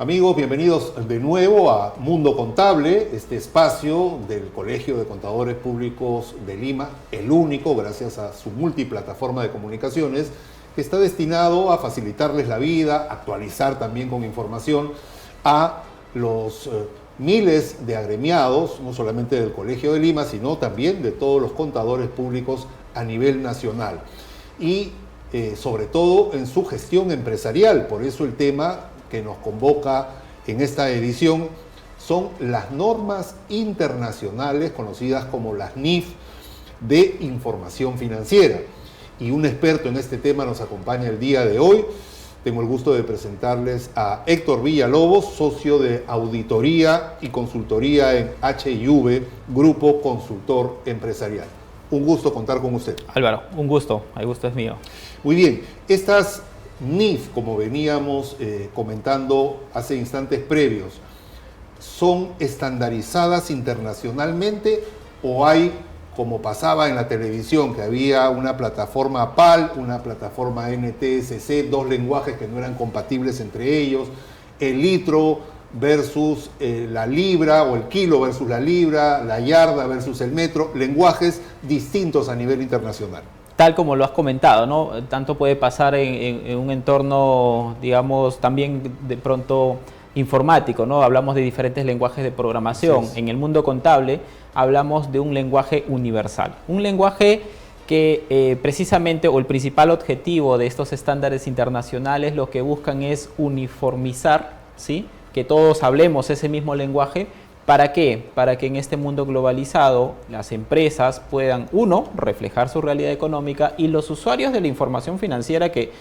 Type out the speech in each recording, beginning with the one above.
Amigos, bienvenidos de nuevo a Mundo Contable, este espacio del Colegio de Contadores Públicos de Lima, el único, gracias a su multiplataforma de comunicaciones, que está destinado a facilitarles la vida, actualizar también con información a los miles de agremiados, no solamente del Colegio de Lima, sino también de todos los contadores públicos a nivel nacional. Y sobre todo en su gestión empresarial, por eso el tema que nos convoca en esta edición son las normas internacionales conocidas como las NIF de información financiera. Y un experto en este tema nos acompaña el día de hoy. Tengo el gusto de presentarles a Héctor Villalobos, socio de auditoría y consultoría en H&V, Grupo Consultor Empresarial. Un gusto contar con usted. Álvaro, un gusto, el gusto es mío. Muy bien, estas NIF, como veníamos comentando hace instantes previos, ¿son estandarizadas internacionalmente o hay, como pasaba en la televisión, que había una plataforma PAL, una plataforma NTSC, dos lenguajes que no eran compatibles entre ellos, el litro versus la libra, o el kilo versus la libra, la yarda versus el metro, lenguajes distintos a nivel internacional? Tal como lo has comentado, ¿no? Tanto puede pasar en un entorno, digamos, también de pronto informático, ¿no? Hablamos de diferentes lenguajes de programación. En el mundo contable hablamos de un lenguaje universal. Un lenguaje que precisamente, o el principal objetivo de estos estándares internacionales, lo que buscan es uniformizar, ¿sí?, que todos hablemos ese mismo lenguaje. ¿Para qué? Para que en este mundo globalizado las empresas puedan, uno, reflejar su realidad económica, y los usuarios de la información financiera, que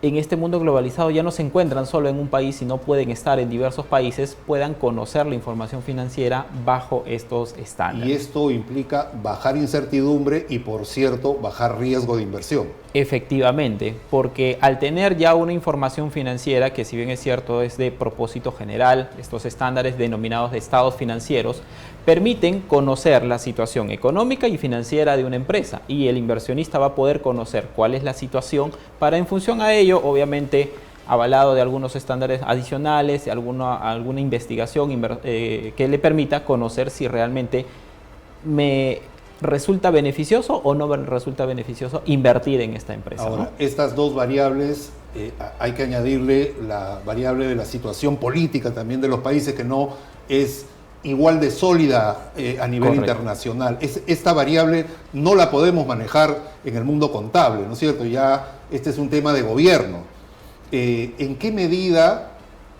en este mundo globalizado ya no se encuentran solo en un país, sino pueden estar en diversos países, puedan conocer la información financiera bajo estos estándares. Y esto implica bajar incertidumbre y, por cierto, bajar riesgo de inversión. Efectivamente, porque al tener ya una información financiera, que si bien es cierto es de propósito general, estos estándares denominados de estados financieros permiten conocer la situación económica y financiera de una empresa, y el inversionista va a poder conocer cuál es la situación para, en función a ello, obviamente avalado de algunos estándares adicionales, de alguna investigación que le permita conocer si realmente me resulta beneficioso o no resulta beneficioso invertir en esta empresa. Ahora, ¿no? Estas dos variables, hay que añadirle la variable de la situación política también de los países, que no es igual de sólida a nivel internacional. Esta variable no la podemos manejar en el mundo contable, ¿no es cierto? Ya este es un tema de gobierno. ¿En qué medida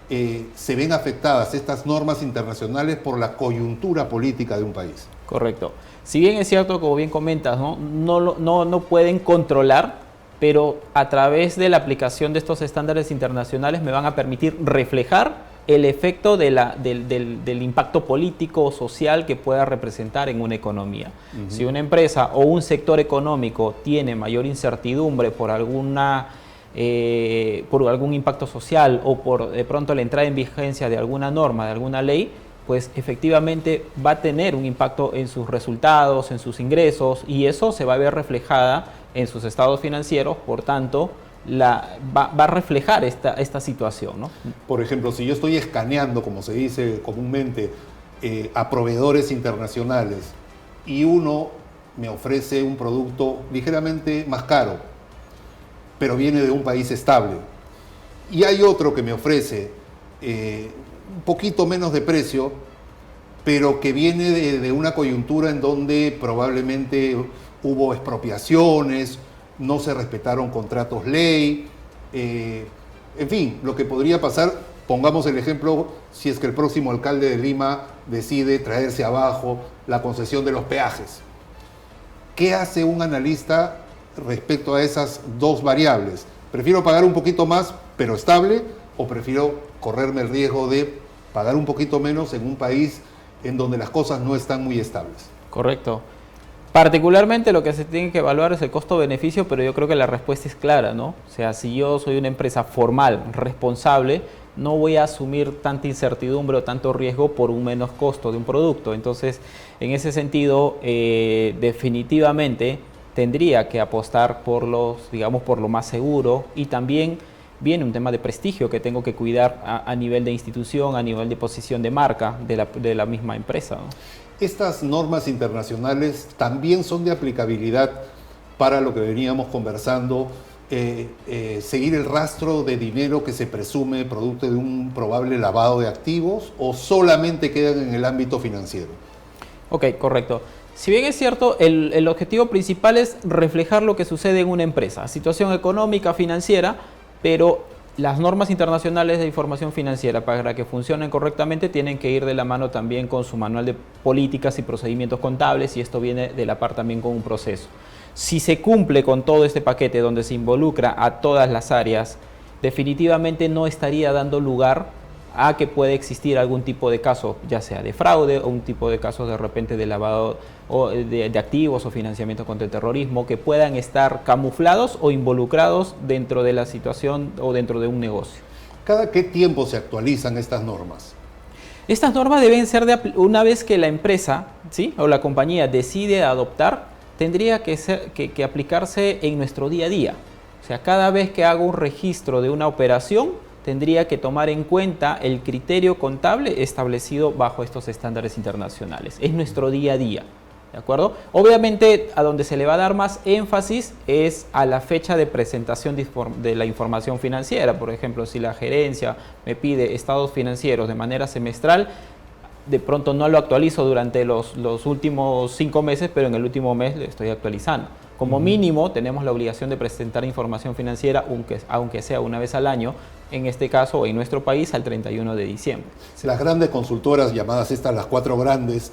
se ven afectadas estas normas internacionales por la coyuntura política de un país? Correcto. Si bien es cierto, como bien comentas, no pueden controlar, pero a través de la aplicación de estos estándares internacionales me van a permitir reflejar el efecto del impacto político o social que pueda representar en una economía. Si una empresa o un sector económico tiene mayor incertidumbre por algún impacto social, o por de pronto la entrada en vigencia de alguna norma, de alguna ley, pues efectivamente va a tener un impacto en sus resultados, en sus ingresos, y eso se va a ver reflejada en sus estados financieros. Por tanto, va a reflejar esta situación, ¿no? Por ejemplo, si yo estoy escaneando, como se dice comúnmente, a proveedores internacionales, y uno me ofrece un producto ligeramente más caro, pero viene de un país estable, y hay otro que me ofrece un poquito menos de precio, pero que viene de una coyuntura en donde probablemente hubo expropiaciones, no se respetaron contratos ley, en fin, lo que podría pasar. Pongamos el ejemplo, si es que el próximo alcalde de Lima decide traerse abajo la concesión de los peajes. ¿Qué hace un analista respecto a esas dos variables? ¿Prefiero pagar un poquito más, pero estable, o prefiero correrme el riesgo de pagar un poquito menos en un país en donde las cosas no están muy estables? Correcto. Particularmente lo que se tiene que evaluar es el costo-beneficio, pero yo creo que la respuesta es clara, ¿no? O sea, si yo soy una empresa formal, responsable, no voy a asumir tanta incertidumbre o tanto riesgo por un menos costo de un producto. Entonces, en ese sentido, definitivamente tendría que apostar por lo más seguro, y también viene un tema de prestigio que tengo que cuidar a nivel de institución, a nivel de posición de marca de la misma empresa, ¿no? Estas normas internacionales también son de aplicabilidad para lo que veníamos conversando, seguir el rastro de dinero que se presume producto de un probable lavado de activos, o solamente quedan en el ámbito financiero. Ok, correcto. Si bien es cierto, el objetivo principal es reflejar lo que sucede en una empresa, situación económica, financiera, pero las normas internacionales de información financiera, para que funcionen correctamente, tienen que ir de la mano también con su manual de políticas y procedimientos contables, y esto viene de la par también con un proceso. Si se cumple con todo este paquete donde se involucra a todas las áreas, definitivamente no estaría dando lugar a que pueda existir algún tipo de caso, ya sea de fraude o un tipo de caso de repente de lavado o de activos o financiamiento contra el terrorismo, que puedan estar camuflados o involucrados dentro de la situación o dentro de un negocio. ¿Cada qué tiempo se actualizan estas normas? Estas normas deben ser una vez que la empresa, ¿sí?, o la compañía decide adoptar, tendría que aplicarse en nuestro día a día. O sea, cada vez que hago un registro de una operación, tendría que tomar en cuenta el criterio contable establecido bajo estos estándares internacionales. Es nuestro día a día, ¿de acuerdo? Obviamente, a donde se le va a dar más énfasis es a la fecha de presentación de la información financiera. Por ejemplo, si la gerencia me pide estados financieros de manera semestral, de pronto no lo actualizo durante los últimos 5 meses, pero en el último mes le estoy actualizando. Como mínimo, tenemos la obligación de presentar información financiera, aunque sea una vez al año, en este caso, en nuestro país, al 31 de diciembre. Las grandes consultoras, llamadas estas las 4 grandes,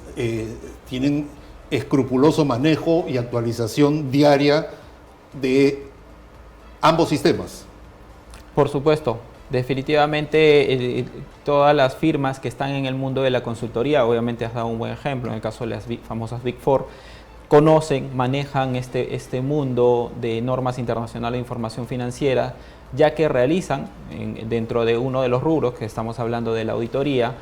tienen escrupuloso manejo y actualización diaria de ambos sistemas. Por supuesto. Definitivamente todas las firmas que están en el mundo de la consultoría, obviamente has dado un buen ejemplo, en el caso de las famosas Big Four, conocen, manejan este mundo de normas internacionales de información financiera, ya que realizan dentro de uno de los rubros que estamos hablando de la auditoría,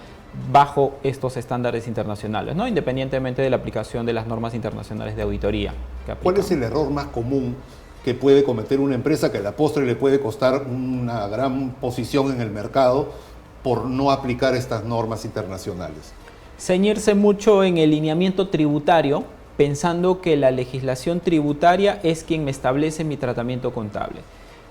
bajo estos estándares internacionales, ¿no?, independientemente de la aplicación de las normas internacionales de auditoría que aplican. ¿Cuál es el error más común que puede cometer una empresa que a la postre le puede costar una gran posición en el mercado por no aplicar estas normas internacionales? Ceñirse mucho en el lineamiento tributario, pensando que la legislación tributaria es quien me establece mi tratamiento contable.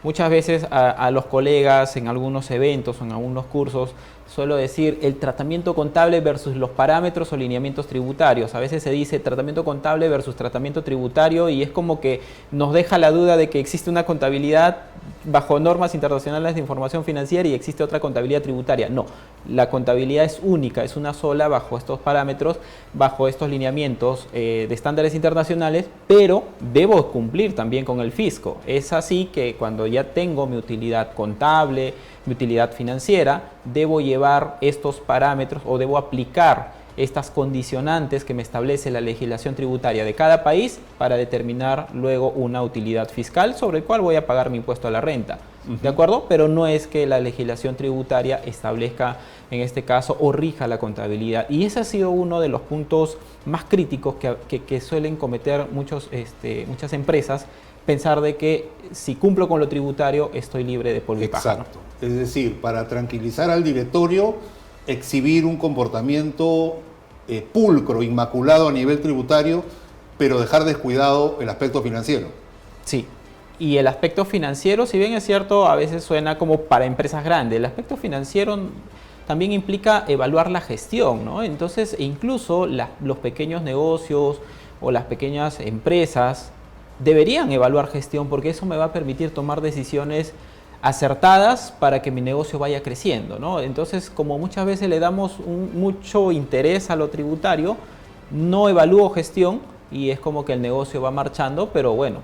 Muchas veces a los colegas en algunos eventos o en algunos cursos suelo decir el tratamiento contable versus los parámetros o lineamientos tributarios. A veces se dice tratamiento contable versus tratamiento tributario, y es como que nos deja la duda de que existe una contabilidad bajo normas internacionales de información financiera y existe otra contabilidad tributaria. No, la contabilidad es única, es una sola bajo estos parámetros, bajo estos lineamientos de estándares internacionales, pero debo cumplir también con el fisco. Es así que cuando ya tengo mi utilidad contable, mi utilidad financiera, debo llevar estos parámetros o debo aplicar estas condicionantes que me establece la legislación tributaria de cada país para determinar luego una utilidad fiscal sobre el cual voy a pagar mi impuesto a la renta. ¿De acuerdo? Pero no es que la legislación tributaria establezca, en este caso, o rija la contabilidad. Y ese ha sido uno de los puntos más críticos que suelen cometer muchas empresas, pensar de que si cumplo con lo tributario estoy libre de polvo y paja, ¿no? Exacto. Es decir, para tranquilizar al directorio, exhibir un comportamiento pulcro, inmaculado a nivel tributario, pero dejar descuidado el aspecto financiero. Sí, y el aspecto financiero, si bien es cierto, a veces suena como para empresas grandes, el aspecto financiero también implica evaluar la gestión, ¿no? Entonces, incluso los pequeños negocios o las pequeñas empresas deberían evaluar gestión, porque eso me va a permitir tomar decisiones acertadas para que mi negocio vaya creciendo, ¿no? Entonces, como muchas veces le damos mucho interés a lo tributario, no evalúo gestión y es como que el negocio va marchando, pero bueno,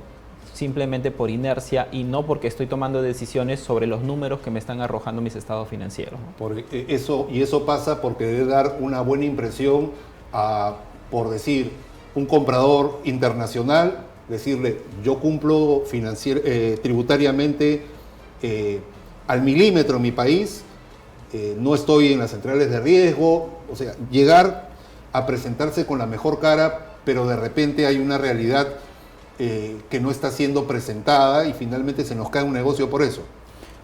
simplemente por inercia y no porque estoy tomando decisiones sobre los números que me están arrojando mis estados financieros, ¿no? Eso pasa porque debe dar una buena impresión a, por decir, un comprador internacional, decirle, yo cumplo tributariamente al milímetro en mi país, no estoy en las centrales de riesgo, o sea, llegar a presentarse con la mejor cara, pero de repente hay una realidad que no está siendo presentada y finalmente se nos cae un negocio por eso.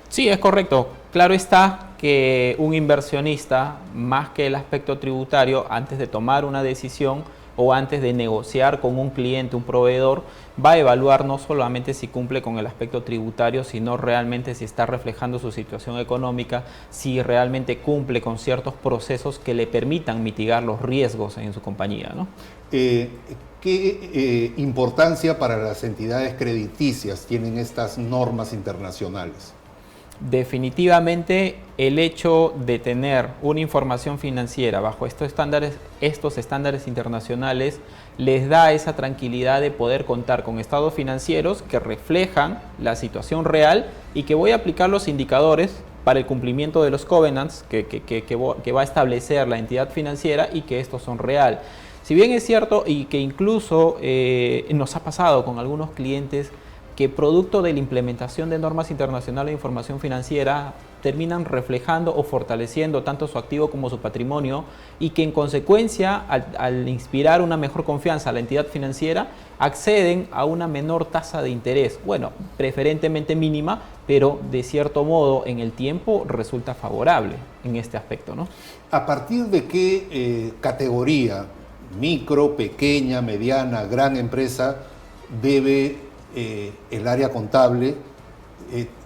Sí, es correcto. Claro está que un inversionista, más que el aspecto tributario, antes de tomar una decisión o antes de negociar con un cliente, un proveedor, va a evaluar no solamente si cumple con el aspecto tributario, sino realmente si está reflejando su situación económica, si realmente cumple con ciertos procesos que le permitan mitigar los riesgos en su compañía, ¿no? ¿Qué importancia para las entidades crediticias tienen estas normas internacionales? Definitivamente el hecho de tener una información financiera bajo estos estándares internacionales les da esa tranquilidad de poder contar con estados financieros que reflejan la situación real y que voy a aplicar los indicadores para el cumplimiento de los covenants que va a establecer la entidad financiera y que estos son real. Si bien es cierto y que incluso nos ha pasado con algunos clientes que producto de la implementación de normas internacionales de información financiera terminan reflejando o fortaleciendo tanto su activo como su patrimonio y que en consecuencia al inspirar una mejor confianza a la entidad financiera acceden a una menor tasa de interés, bueno, preferentemente mínima, pero de cierto modo en el tiempo resulta favorable en este aspecto, ¿no? ¿A partir de qué categoría, micro, pequeña, mediana, gran empresa, debe el área contable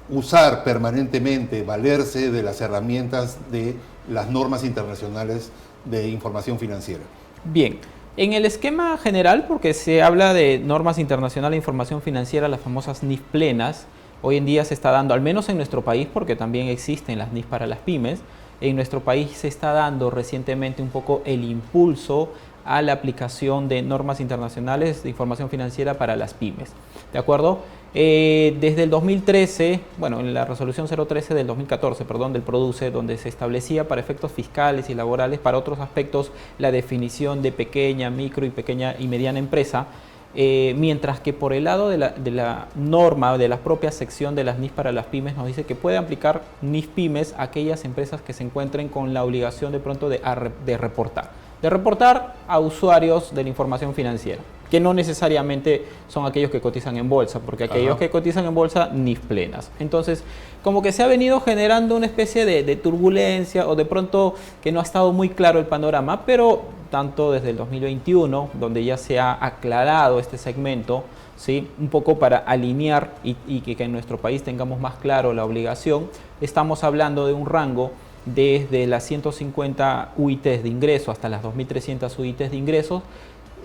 usar permanentemente, valerse de las herramientas de las normas internacionales de información financiera? Bien, en el esquema general, porque se habla de normas internacionales de información financiera, las famosas NIF plenas, hoy en día se está dando, al menos en nuestro país, porque también existen las NIF para las pymes, en nuestro país se está dando recientemente un poco el impulso a la aplicación de normas internacionales de información financiera para las pymes. ¿De acuerdo? Desde el 2013, bueno, en la resolución 013 del 2014, perdón, del PRODUCE, donde se establecía para efectos fiscales y laborales, para otros aspectos, la definición de pequeña, micro y pequeña y mediana empresa, mientras que por el lado de la norma, de la propia sección de las NIF para las pymes, nos dice que puede aplicar NIF pymes a aquellas empresas que se encuentren con la obligación de pronto de reportar a usuarios de la información financiera, que no necesariamente son aquellos que cotizan en bolsa, porque aquellos que cotizan en bolsa, NIF plenas. Entonces, como que se ha venido generando una especie de turbulencia o de pronto que no ha estado muy claro el panorama, pero tanto desde el 2021, donde ya se ha aclarado este segmento, ¿sí? Un poco para alinear y que en nuestro país tengamos más claro la obligación, estamos hablando de un rango desde las 150 UITs de ingreso hasta las 2.300 UITs de ingresos,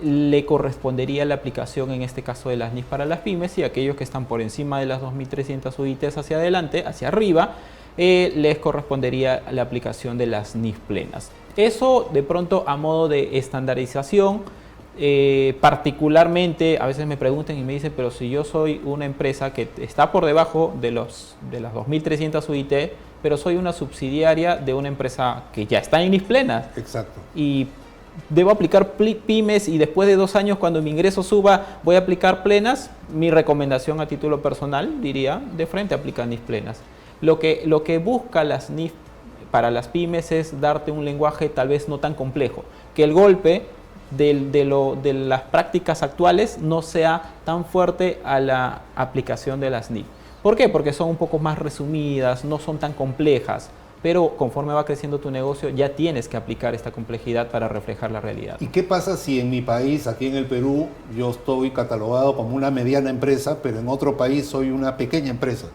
le correspondería la aplicación en este caso de las NIF para las pymes, y aquellos que están por encima de las 2.300 UITs hacia adelante, hacia arriba, les correspondería la aplicación de las NIF plenas. Eso de pronto a modo de estandarización, particularmente a veces me preguntan y me dicen, pero si yo soy una empresa que está por debajo de las 2.300 UIT, pero soy una subsidiaria de una empresa que ya está en NIF plenas. Exacto. Y debo aplicar pymes y después de 2 años cuando mi ingreso suba voy a aplicar plenas. Mi recomendación a título personal diría, de frente aplica NIF plenas. Lo que busca las NIF para las pymes es darte un lenguaje tal vez no tan complejo, que el golpe de las prácticas actuales no sea tan fuerte a la aplicación de las NIF. ¿Por qué? Porque son un poco más resumidas, no son tan complejas, pero conforme va creciendo tu negocio ya tienes que aplicar esta complejidad para reflejar la realidad. ¿Y qué pasa si en mi país, aquí en el Perú, yo estoy catalogado como una mediana empresa, pero en otro país soy una pequeña empresa?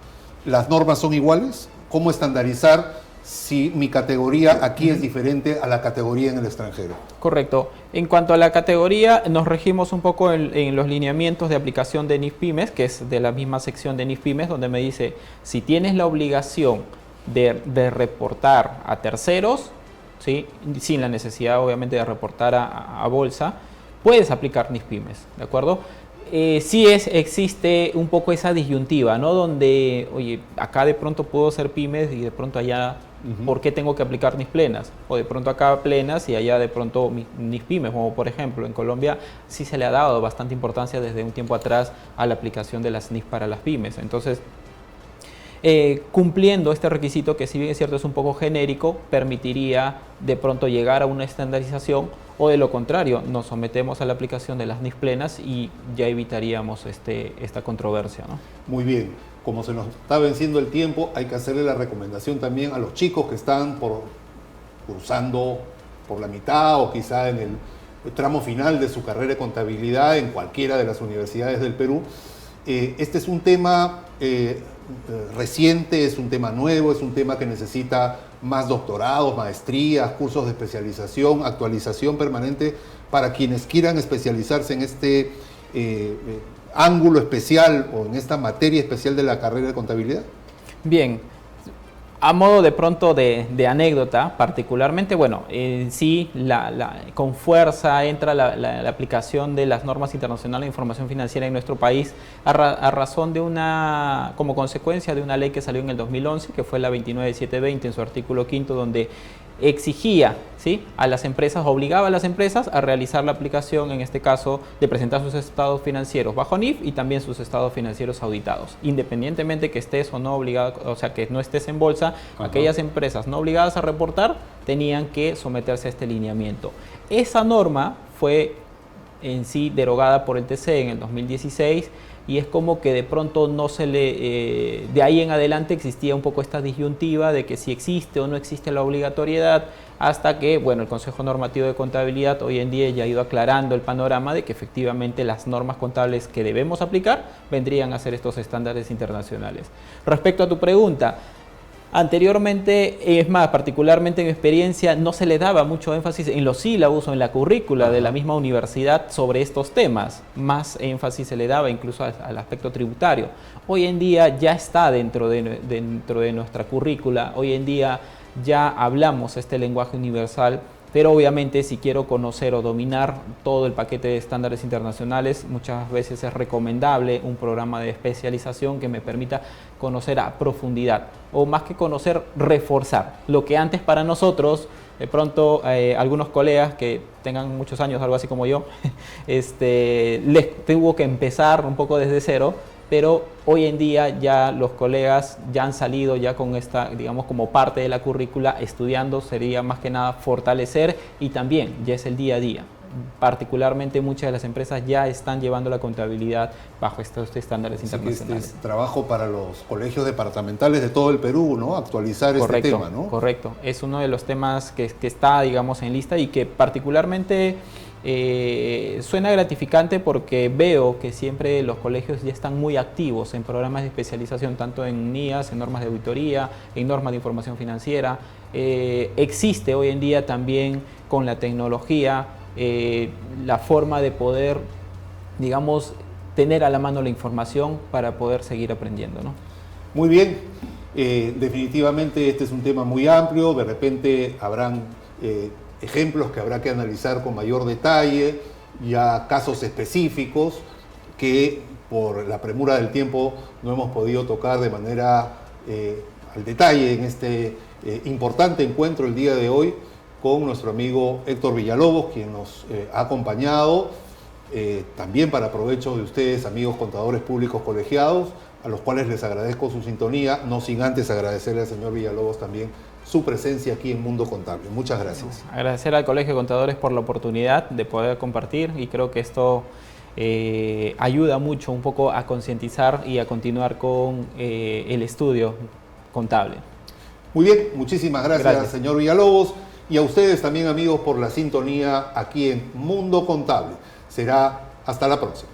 ¿Las normas son iguales? ¿Cómo estandarizar si mi categoría aquí es diferente a la categoría en el extranjero? Correcto. En cuanto a la categoría, nos regimos un poco en los lineamientos de aplicación de NIF pymes, que es de la misma sección de NIF pymes, donde me dice, si tienes la obligación de reportar a terceros, ¿sí? Sin la necesidad obviamente de reportar a bolsa, puedes aplicar NIF pymes, ¿de acuerdo? Sí existe un poco esa disyuntiva, ¿no? Donde, oye, acá de pronto puedo ser pymes y de pronto allá, ¿por qué tengo que aplicar NIF plenas? O de pronto acá plenas y allá de pronto NIF pymes, como por ejemplo en Colombia sí se le ha dado bastante importancia desde un tiempo atrás a la aplicación de las NIF para las pymes. Entonces, cumpliendo este requisito, que si bien es cierto es un poco genérico, permitiría de pronto llegar a una estandarización, o de lo contrario, nos sometemos a la aplicación de las NIF plenas y ya evitaríamos esta controversia, ¿no? Muy bien. como se nos está venciendo el tiempo, hay que hacerle la recomendación también a los chicos que están cursando por la mitad o quizá en el tramo final de su carrera de contabilidad en cualquiera de las universidades del Perú. Este es un tema reciente, es un tema nuevo, es un tema que necesita más doctorados, maestrías, cursos de especialización, actualización permanente para quienes quieran especializarse en este ángulo especial o en esta materia especial de la carrera de contabilidad. Bien, a modo de pronto de anécdota, particularmente, bueno, sí, con fuerza entra la aplicación de las normas internacionales de información financiera en nuestro país a razón de como consecuencia de una ley que salió en el 2011, que fue la 29720 en su artículo 5, donde exigía, ¿sí?, a las empresas, obligaba a las empresas a realizar la aplicación, en este caso, de presentar sus estados financieros bajo NIF y también sus estados financieros auditados. Independientemente que estés o no obligado, o sea, que no estés en bolsa, aquellas empresas no obligadas a reportar tenían que someterse a este lineamiento. Esa norma fue en sí derogada por el TC en el 2016 y es como que de pronto no se le, de ahí en adelante existía un poco esta disyuntiva de que si existe o no existe la obligatoriedad, hasta que, bueno, el Consejo Normativo de Contabilidad hoy en día ya ha ido aclarando el panorama de que efectivamente las normas contables que debemos aplicar vendrían a ser estos estándares internacionales. Respecto a tu pregunta, anteriormente, es más, particularmente en mi experiencia, no se le daba mucho énfasis en los sílabos o en la currícula de la misma universidad sobre estos temas. Más énfasis se le daba incluso al aspecto tributario. Hoy en día ya está dentro de nuestra currícula. Hoy en día ya hablamos este lenguaje universal, pero obviamente si quiero conocer o dominar todo el paquete de estándares internacionales, muchas veces es recomendable un programa de especialización que me permita conocer a profundidad, o más que conocer, reforzar. Lo que antes para nosotros, de pronto algunos colegas que tengan muchos años, algo así como yo, les tuvo que empezar un poco desde cero, pero hoy en día ya los colegas ya han salido ya con esta, digamos, como parte de la currícula estudiando, sería más que nada fortalecer, y también ya es el día a día. Particularmente muchas de las empresas ya están llevando la contabilidad bajo estos estándares internacionales. Este es trabajo para los colegios departamentales de todo el Perú, ¿no? Actualizar este tema, ¿no? Correcto, es uno de los temas que está, digamos, en lista y que particularmente suena gratificante porque veo que siempre los colegios ya están muy activos en programas de especialización, tanto en NIAS, en normas de auditoría, en normas de información financiera. Existe hoy en día también con la tecnología la forma de poder, digamos, tener a la mano la información para poder seguir aprendiendo, ¿no? Muy bien, definitivamente este es un tema muy amplio, de repente habrán ejemplos que habrá que analizar con mayor detalle, ya casos específicos que por la premura del tiempo no hemos podido tocar de manera al detalle en este importante encuentro el día de hoy con nuestro amigo Héctor Villalobos, quien nos ha acompañado, también para provecho de ustedes, amigos contadores públicos colegiados, a los cuales les agradezco su sintonía, no sin antes agradecerle al señor Villalobos también su presencia aquí en Mundo Contable. Muchas gracias. Agradecer al Colegio de Contadores por la oportunidad de poder compartir, y creo que esto ayuda mucho un poco a concientizar y a continuar con el estudio contable. Muy bien, muchísimas gracias, señor Villalobos, y a ustedes también, amigos, por la sintonía aquí en Mundo Contable. Será hasta la próxima.